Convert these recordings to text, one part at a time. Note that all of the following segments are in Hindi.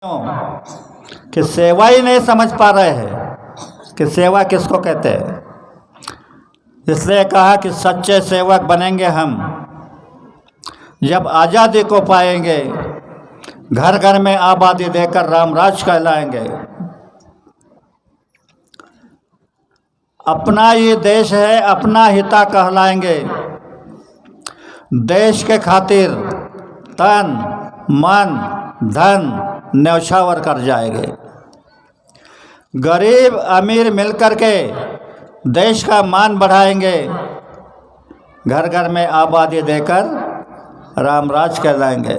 कि सेवा ही नहीं समझ पा रहे हैं कि सेवा किसको कहते हैं। इसलिए कहा कि सच्चे सेवक बनेंगे हम जब आज़ादी को पाएंगे, घर घर में आबादी देकर रामराज कहलाएंगे। अपना ये देश है, अपना हिता कहलाएंगे। देश के खातिर तन मन धन न्यौछावर कर जाएंगे। गरीब अमीर मिलकर के देश का मान बढ़ाएंगे, घर घर में आबादी देकर रामराज कहलाएंगे।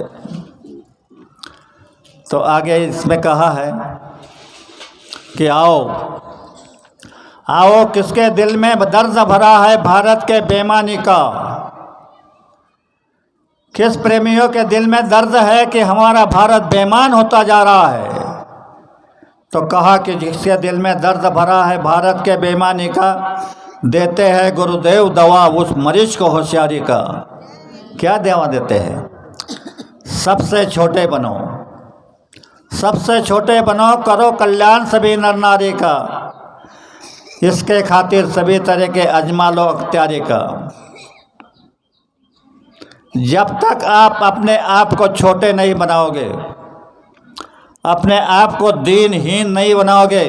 तो आगे इसमें कहा है कि आओ आओ किसके दिल में दर्द भरा है भारत के बेईमानी का। किस प्रेमियों के दिल में दर्द है कि हमारा भारत बेईमान होता जा रहा है। तो कहा कि जिसके दिल में दर्द भरा है भारत के बेईमानी का, देते हैं गुरुदेव दवा उस मरीज को होशियारी का। क्या दवा देते हैं? सबसे छोटे बनो, सबसे छोटे बनो, करो कल्याण सभी नर नारी का। इसके खातिर सभी तरह के अजमा लो अख्तियारी का। जब तक आप अपने आप को छोटे नहीं बनाओगे, अपने आप को दीनहीन नहीं बनाओगे,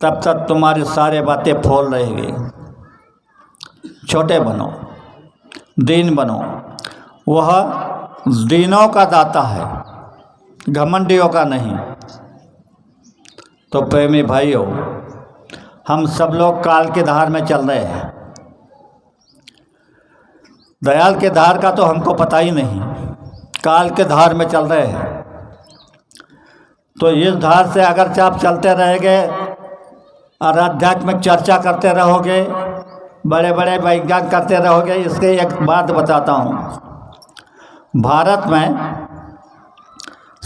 तब तक तुम्हारी सारी बातें फौल रहेगी। छोटे बनो, दीन बनो। वह दीनों का दाता है, घमंडियों का नहीं। तो प्रेमी भाइयों, हम सब लोग काल के धार में चल रहे हैं। दयाल के धार का तो हमको पता ही नहीं, काल के धार में चल रहे हैं। तो इस धार से अगर आप चलते रहेंगे और आध्यात्मिक चर्चा करते रहोगे, बड़े बड़े वैज्ञानिक करते रहोगे। इसके एक बात बताता हूँ। भारत में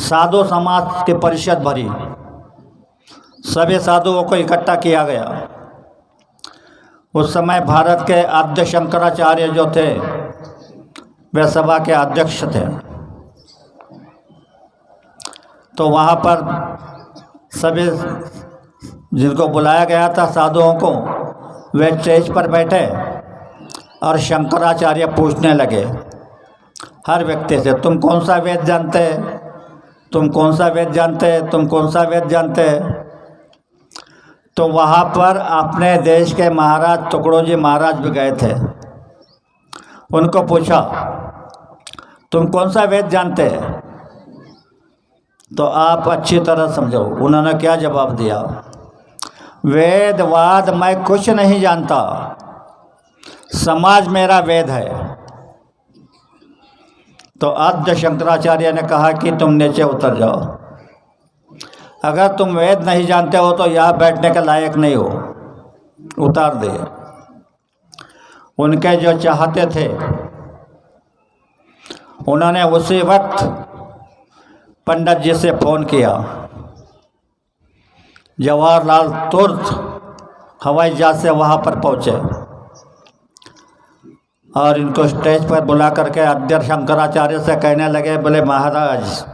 साधु समाज की परिषद भरी, सभी साधुओं को इकट्ठा किया गया। उस समय भारत के आद्य शंकराचार्य जो थे, वे सभा के अध्यक्ष थे। तो वहाँ पर सभी जिनको बुलाया गया था साधुओं को, वे स्टेज पर बैठे और शंकराचार्य पूछने लगे हर व्यक्ति से, तुम कौन सा वेद जानते हैं, तुम कौन सा वेद जानते हैं, तुम कौन सा वेद जानते हैं। तो वहाँ पर अपने देश के महाराज तुकडोजी महाराज भी गए थे। उनको पूछा, तुम कौन सा वेद जानते हैं? तो आप अच्छी तरह समझो उन्होंने क्या जवाब दिया। वेद वाद मैं कुछ नहीं जानता, समाज मेरा वेद है। तो आद्य शंकराचार्य ने कहा कि तुम नीचे उतर जाओ। अगर तुम वेद नहीं जानते हो तो यहाँ बैठने के लायक नहीं हो, उतार दिए। उनके जो चाहते थे, उन्होंने उसी वक्त पंडित जी से फ़ोन किया। जवाहरलाल तुरंत हवाई जहाज से वहाँ पर पहुँचे और इनको स्टेज पर बुला करके आद्य शंकराचार्य से कहने लगे, बोले महाराज,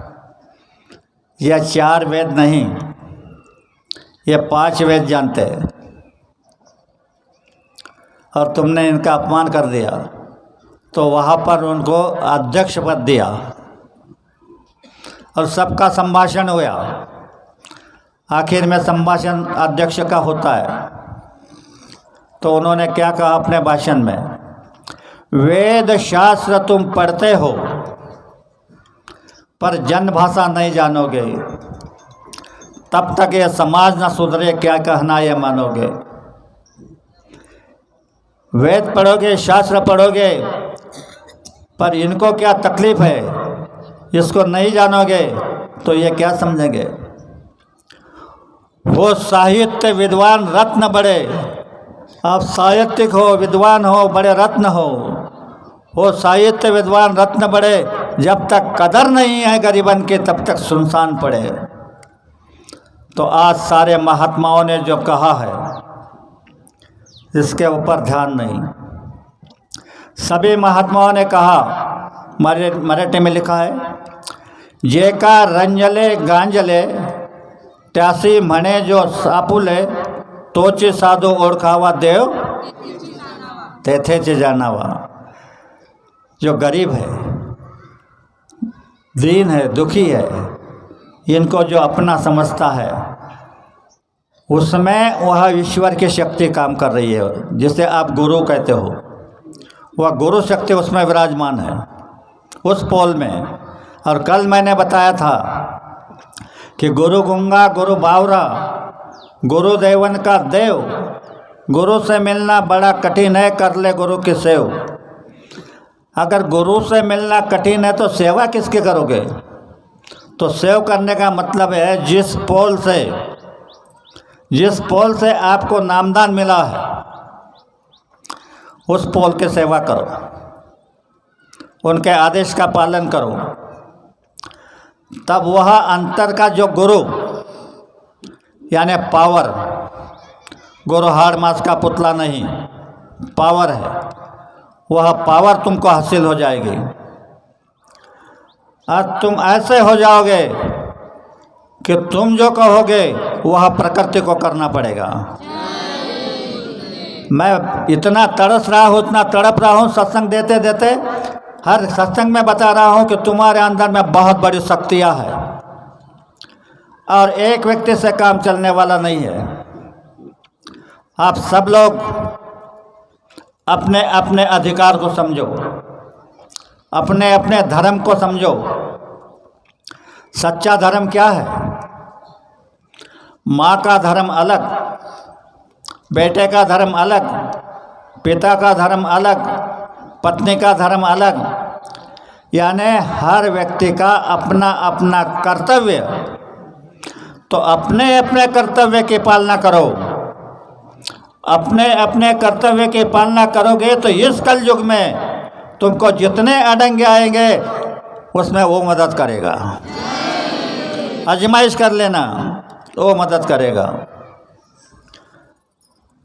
यह 4 वेद नहीं, ये 5 वेद जानते हैं और तुमने इनका अपमान कर दिया। तो वहाँ पर उनको अध्यक्ष पद दिया और सबका संभाषण हुआ। आखिर में संभाषण अध्यक्ष का होता है। तो उन्होंने क्या कहा अपने भाषण में, वेद शास्त्र तुम पढ़ते हो पर जन भाषा नहीं जानोगे, तब तक ये समाज न सुधरे, क्या कहना ये मानोगे। वेद पढ़ोगे, शास्त्र पढ़ोगे, पर इनको क्या तकलीफ है, इसको नहीं जानोगे तो ये क्या समझेंगे। हो साहित्य विद्वान रत्न बड़े, आप साहित्यिक हो, विद्वान हो, बड़े रत्न हो साहित्य विद्वान रत्न बड़े, जब तक कदर नहीं है गरीबन की तब तक सुनसान पड़े। तो आज सारे महात्माओं ने जो कहा है इसके ऊपर ध्यान नहीं। सभी महात्माओं ने कहा, मराठी में लिखा है, जेका रंजले गांजले त्यासी म्हणे जो सापुले तोचे साधो ओळखावा देव तेथेचे जानावा। जो गरीब है, दीन है, दुखी है, इनको जो अपना समझता है उसमें वह ईश्वर की शक्ति काम कर रही है, जिसे आप गुरु कहते हो। वह गुरु शक्ति उसमें विराजमान है, उस पोल में। और कल मैंने बताया था कि गुरु गंगा, गुरु बावरा, गुरु देवन का देव, गुरु से मिलना बड़ा कठिन है, कर ले गुरु की सेव। अगर गुरु से मिलना कठिन है तो सेवा किसकी करोगे? तो सेव करने का मतलब है जिस पोल से आपको नामदान मिला है उस पोल की सेवा करो, उनके आदेश का पालन करो। तब वह अंतर का जो गुरु यानी पावर, गुरु हाड़ मास का पुतला नहीं, पावर है, वह पावर तुमको हासिल हो जाएगी और तुम ऐसे हो जाओगे कि तुम जो कहोगे वह प्रकृति को करना पड़ेगा। मैं इतना तरस रहा हूँ, इतना तड़प रहा हूँ, सत्संग देते देते हर सत्संग में बता रहा हूँ कि तुम्हारे अंदर में बहुत बड़ी शक्तियाँ हैं और एक व्यक्ति से काम चलने वाला नहीं है। आप सब लोग अपने अपने अधिकार को समझो, अपने अपने धर्म को समझो। सच्चा धर्म क्या है? माँ का धर्म अलग, बेटे का धर्म अलग, पिता का धर्म अलग, पत्नी का धर्म अलग, यानी हर व्यक्ति का अपना अपना कर्तव्य। तो अपने अपने कर्तव्य की पालना करो। अपने अपने कर्तव्य की पालना करोगे तो इस कलयुग में तुमको जितने अड़ंगे आएंगे उसमें वो मदद करेगा। आजमाइश कर लेना, वो मदद करेगा।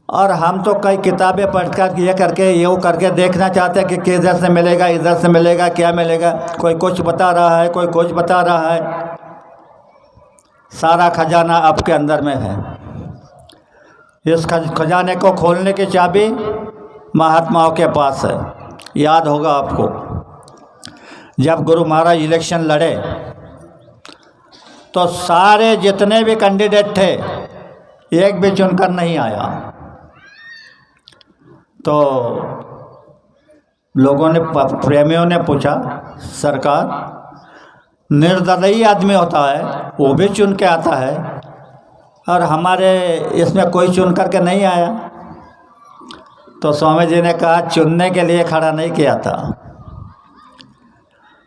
और हम तो कई किताबें पढ़कर ये करके देखना चाहते हैं कि किधर से मिलेगा, इधर से मिलेगा, क्या मिलेगा। कोई कुछ बता रहा है, कोई कुछ बता रहा है। सारा खजाना आपके अंदर में है। इस खजाने को खोलने की चाबी महात्माओं के पास है। याद होगा आपको, जब गुरु महाराज इलेक्शन लड़े तो सारे जितने भी कैंडिडेट थे एक भी चुनकर नहीं आया। तो लोगों ने, प्रेमियों ने पूछा, सरकार निर्दयी आदमी होता है वो भी चुन के आता है और हमारे इसमें कोई चुन करके नहीं आया। तो स्वामी जी ने कहा, चुनने के लिए खड़ा नहीं किया था,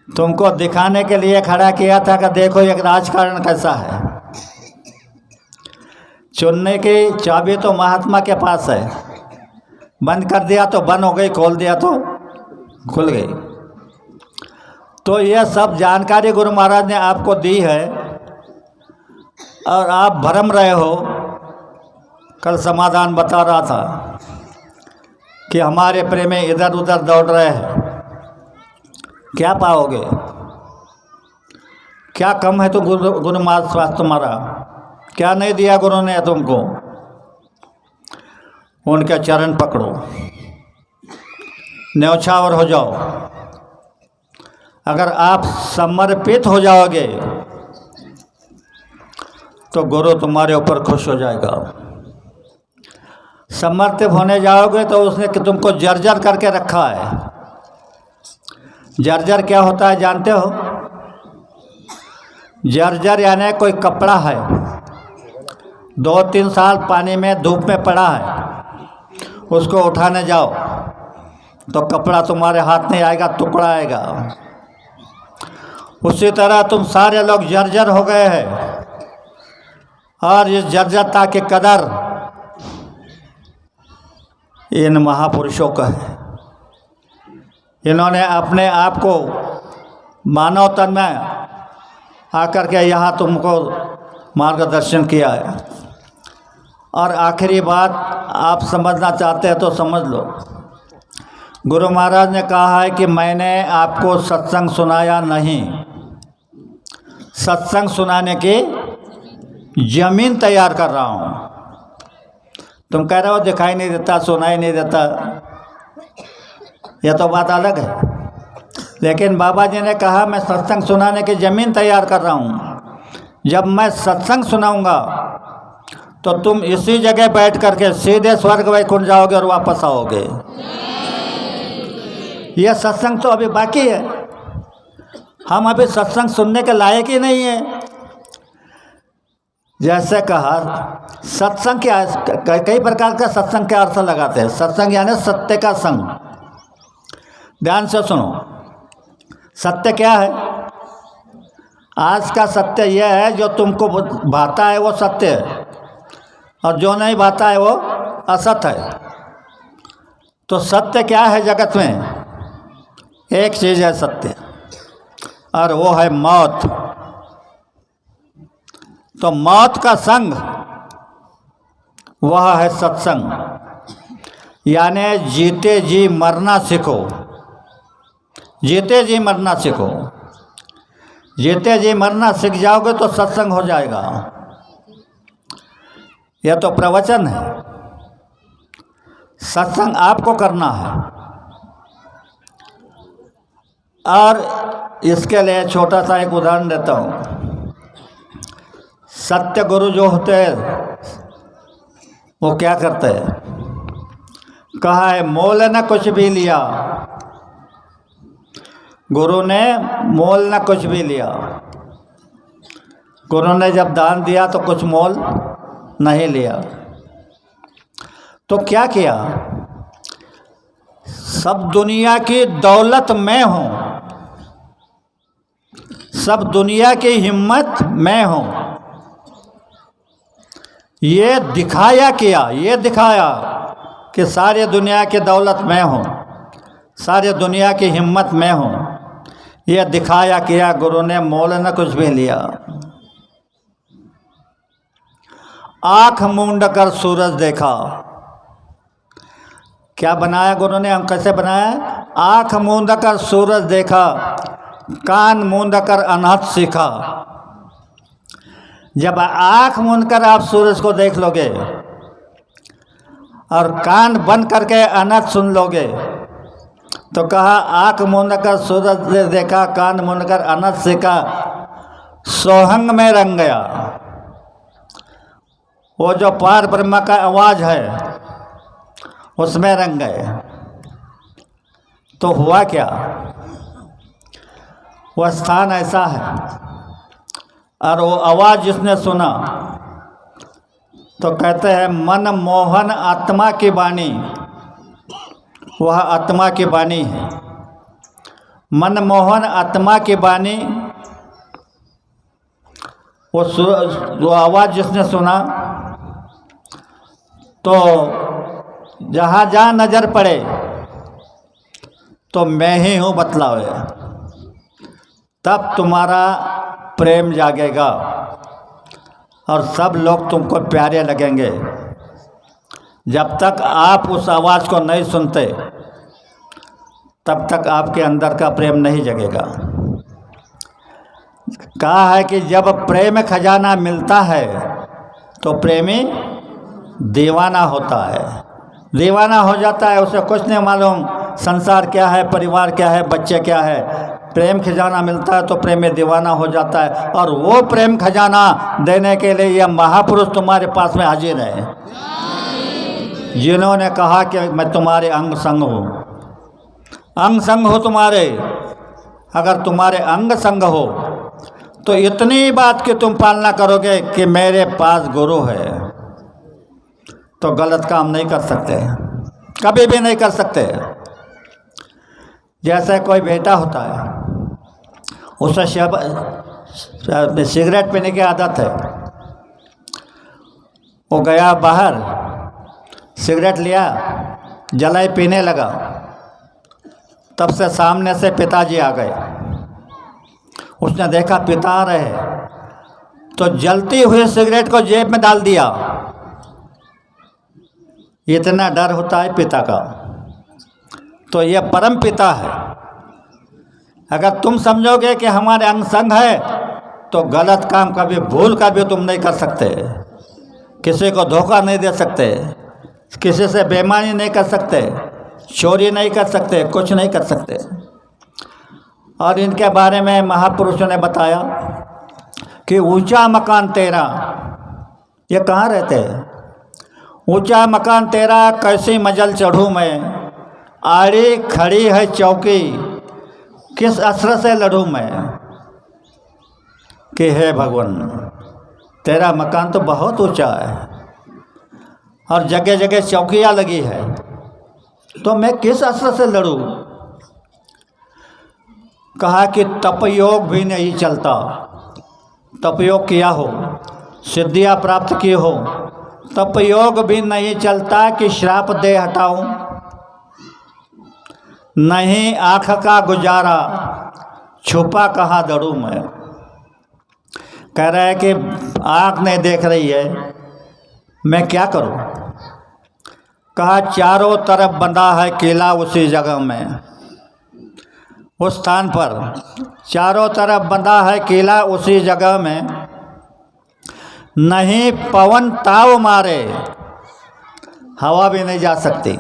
तुमको दिखाने के लिए खड़ा किया था कि देखो एक राजकारण कैसा है। चुनने की चाबी तो महात्मा के पास है। बंद कर दिया तो बंद हो गई, खोल दिया तो खुल गई। तो यह सब जानकारी गुरु महाराज ने आपको दी है और आप भरम रहे हो। कल समाधान बता रहा था कि हमारे प्रेमी इधर उधर दौड़ रहे हैं। क्या पाओगे? क्या कम है तो गुरु महाराज स्वास्थ्य तुम्हारा? क्या नहीं दिया गुरु ने तुमको? उनके चरण पकड़ो, न्यौछावर हो जाओ। अगर आप समर्पित हो जाओगे तो गुरु तुम्हारे ऊपर खुश हो जाएगा। समर्पित होने जाओगे तो उसने तुमको जर्जर करके रखा है। जर्जर क्या होता है जानते हो? जर्जर यानी कोई कपड़ा है, 2-3 साल पानी में धूप में पड़ा है, उसको उठाने जाओ तो कपड़ा तुम्हारे हाथ नहीं आएगा, टुकड़ा आएगा। उसी तरह तुम सारे लोग जर्जर हो गए हैं और इस जर्जरता की कदर इन महापुरुषों का है। इन्होंने अपने आप को मानव तन में आकर के यहाँ तुमको मार्गदर्शन किया है। और आखिरी बात आप समझना चाहते हैं तो समझ लो। गुरु महाराज ने कहा है कि मैंने आपको सत्संग सुनाया नहीं, सत्संग सुनाने की जमीन तैयार कर रहा हूँ। तुम कह रहे हो दिखाई नहीं देता, सुनाई नहीं देता, यह तो बात अलग है। लेकिन बाबा जी ने कहा मैं सत्संग सुनाने की ज़मीन तैयार कर रहा हूँ। जब मैं सत्संग सुनाऊंगा तो तुम इसी जगह बैठ करके सीधे स्वर्ग वैकुंठ जाओगे और वापस आओगे। यह सत्संग तो अभी बाकी है। हम अभी सत्संग सुनने के लायक ही नहीं है। जैसे कहा सत्संग क्या, कई प्रकार का सत्संग के अर्थ लगाते हैं। सत्संग यानी सत्य का संग। ध्यान से सुनो, सत्य क्या है? आज का सत्य यह है जो तुमको भाता है वो सत्य है, और जो नहीं भाता है वो असत है। तो सत्य क्या है जगत में? एक चीज़ है सत्य, और वो है मौत। तो मौत का संग वह है सत्संग। यानी जीते जी मरना सीखो, जीते जी मरना सीखो। जीते जी मरना सीख जाओगे तो सत्संग हो जाएगा। यह तो प्रवचन है, सत्संग आपको करना है। और इसके लिए छोटा सा एक उदाहरण देता हूँ। सत्य गुरु जो होते हैं वो क्या करते हैं? कहा है मोल न कुछ भी लिया। गुरु ने मोल न कुछ भी लिया। गुरु ने जब दान दिया तो कुछ मोल नहीं लिया। तो क्या किया? सब दुनिया की दौलत मैं हूँ, सब दुनिया की हिम्मत मैं हूँ, ये दिखाया किया। ये दिखाया कि सारी दुनिया की दौलत मैं हूँ, सारी दुनिया की हिम्मत मैं हूँ। ये दिखाया किया। गुरु ने मोल न कुछ भी लिया। आँख मूंद कर सूरज देखा। क्या बनाया गुरु ने? कैसे बनाया? आँख मूंद कर सूरज देखा, कान मूंद कर अनहद सीखा। जब आँख मूंद कर आप सूरज को देख लोगे और कान बंद करके अनहद सुन लोगे, तो कहा आँख मूंद कर सूरज देखा, कान मूंद कर अनहद सीखा, सोहंग में रंग गया। वो जो पार ब्रह्म का आवाज़ है उसमें रंग गए। तो हुआ क्या? वह स्थान ऐसा है, और वो आवाज़ जिसने सुना तो कहते हैं मन मोहन आत्मा की वाणी। वह आत्मा की वाणी है। मन मोहन आत्मा की वाणी। वो आवाज़ जिसने सुना तो जहाँ जहाँ नज़र पड़े तो मैं ही हूँ बतलावे। तब तुम्हारा प्रेम जागेगा और सब लोग तुमको प्यारे लगेंगे। जब तक आप उस आवाज़ को नहीं सुनते तब तक आपके अंदर का प्रेम नहीं जगेगा। कहा है कि जब प्रेम खजाना मिलता है तो प्रेमी दीवाना होता है। दीवाना हो जाता है, उसे कुछ नहीं मालूम संसार क्या है, परिवार क्या है, बच्चे क्या है। प्रेम खजाना मिलता है तो प्रेमी दीवाना हो जाता है। और वो प्रेम खजाना देने के लिए यह महापुरुष तुम्हारे पास में हाजिर है, जिन्होंने कहा कि मैं तुम्हारे अंग संग हूँ। अंग संग हो तुम्हारे। अगर तुम्हारे अंग संग हो तो इतनी बात की तुम पालना करोगे कि मेरे पास गुरु है, तो गलत काम नहीं कर सकते, कभी भी नहीं कर सकते। जैसे कोई बेटा होता है, उसे सिगरेट पीने की आदत है। वो गया बाहर, सिगरेट लिया, जलाई, पीने लगा। तब से सामने से पिताजी आ गए। उसने देखा पिता आ रहे, तो जलती हुई सिगरेट को जेब में डाल दिया। इतना डर होता है पिता का। तो यह परम पिता है। अगर तुम समझोगे कि हमारे अंग संग है तो गलत काम कभी भूल का भी तुम नहीं कर सकते, किसी को धोखा नहीं दे सकते, किसी से बेईमानी नहीं कर सकते, चोरी नहीं कर सकते, कुछ नहीं कर सकते। और इनके बारे में महापुरुषों ने बताया कि ऊंचा मकान तेरा, ये कहाँ रहते हैं? ऊंचा मकान तेरा कैसी मंजिल चढ़ूँ मैं, आड़ी खड़ी है चौकी किस असर से लड़ूँ मैं। कि हे भगवान, तेरा मकान तो बहुत ऊंचा है और जगह जगह चौकियाँ लगी है, तो मैं किस असर से लड़ूँ। कहा कि तपयोग भी नहीं चलता, तपयोग किया हो, सिद्धियाँ प्राप्त की हो, तपयोग भी नहीं चलता कि श्राप दे हटाऊं। नहीं आँख का गुजारा, छुपा कहाँ दौड़ूं मैं। कह रहा है कि आँख नहीं देख रही है, मैं क्या करूं। कहा चारों तरफ बंधा है किला उसी जगह में, उस स्थान पर चारों तरफ बंधा है किला उसी जगह में। नहीं पवन ताव मारे, हवा भी नहीं जा सकती।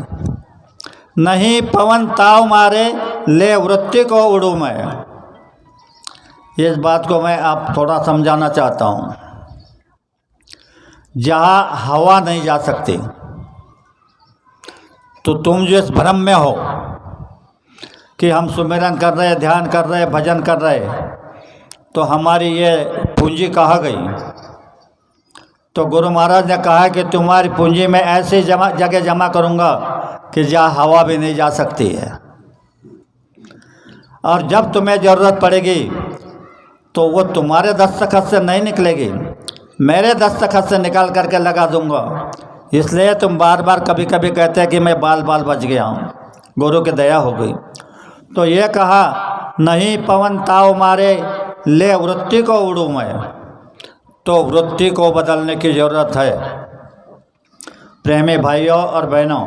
नहीं पवन ताव मारे, ले वृत्ति को उड़ूं मैं। इस बात को मैं आप थोड़ा समझाना चाहता हूँ। जहाँ हवा नहीं जा सकती, तो तुम जो इस भ्रम में हो कि हम सुमिरन कर रहे, ध्यान कर रहे, भजन कर रहे, तो हमारी ये पूंजी कहाँ गई। तो गुरु महाराज ने कहा कि तुम्हारी पूंजी में ऐसी जगह जमा करूँगा कि जहाँ हवा भी नहीं जा सकती है। और जब तुम्हें ज़रूरत पड़ेगी तो वो तुम्हारे दस्तखत से नहीं निकलेगी, मेरे दस्तखत से निकाल करके लगा दूंगा। इसलिए तुम बार बार कभी कभी कहते हैं कि मैं बाल बाल बच गया हूँ, गुरु की दया हो गई। तो ये कहा नहीं पवन ताव मारे, ले वृत्ति को उड़ूं मैं। तो वृत्ति को बदलने की ज़रूरत है। प्रेमी भाइयों और बहनों,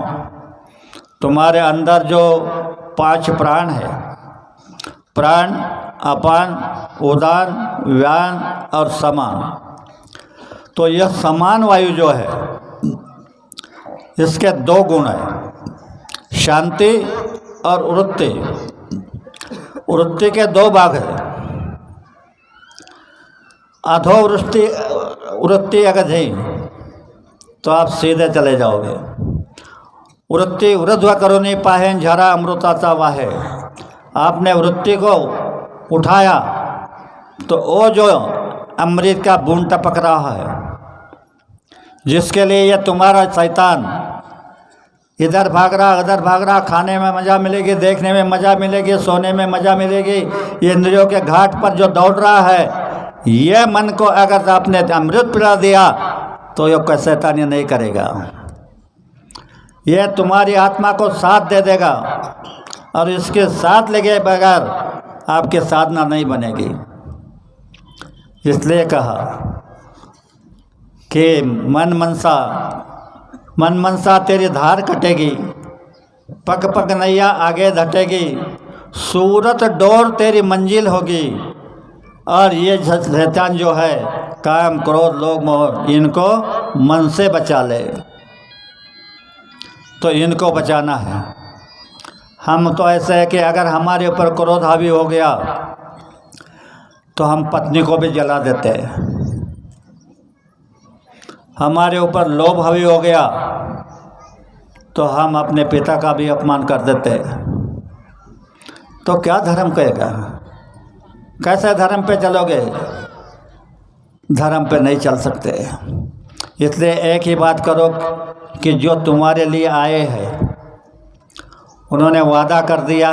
तुम्हारे अंदर जो 5 प्राण है, प्राण, अपान, उदान, व्यान और समान, तो यह समान वायु जो है, इसके 2 गुण हैं, शांति और वृत्ति। वृत्ति के 2 भाग हैं। अधोवृत्ति वृत्ति अगर है तो आप सीधे चले जाओगे। वृत्ति वृद्ध करुणी पाहें झरा अमृताचा वाहे। आपने वृत्ति को उठाया तो वो जो अमृत का बूंद टपक रहा है, जिसके लिए ये तुम्हारा शैतान इधर भाग रहा, उधर भाग रहा, खाने में मज़ा मिलेगी, देखने में मज़ा मिलेगी, सोने में मज़ा मिलेगी, ये इंद्रियों के घाट पर जो दौड़ रहा है, ये मन को अगर आपने अमृत पिला दिया तो ये कोई शैतानी नहीं करेगा। ये तुम्हारी आत्मा को साथ दे देगा और इसके साथ लगे बगैर आपकी साधना नहीं बनेगी। इसलिए कहा कि मन मनसा तेरी धार कटेगी, पग पग नैया आगे धटेगी, सूरत डोर तेरी मंजिल होगी। और ये शैतान जो है, काम क्रोध लोभ मोह, इनको मन से बचा ले। तो इनको बचाना है। हम तो ऐसे है कि अगर हमारे ऊपर क्रोध हावी हो गया तो हम पत्नी को भी जला देते हैं। हमारे ऊपर लोभ हावी हो गया तो हम अपने पिता का भी अपमान कर देते हैं। तो क्या धर्म कहेगा? कैसे धर्म पे चलोगे? धर्म पे नहीं चल सकते। इसलिए एक ही बात करो कि जो तुम्हारे लिए आए हैं, उन्होंने वादा कर दिया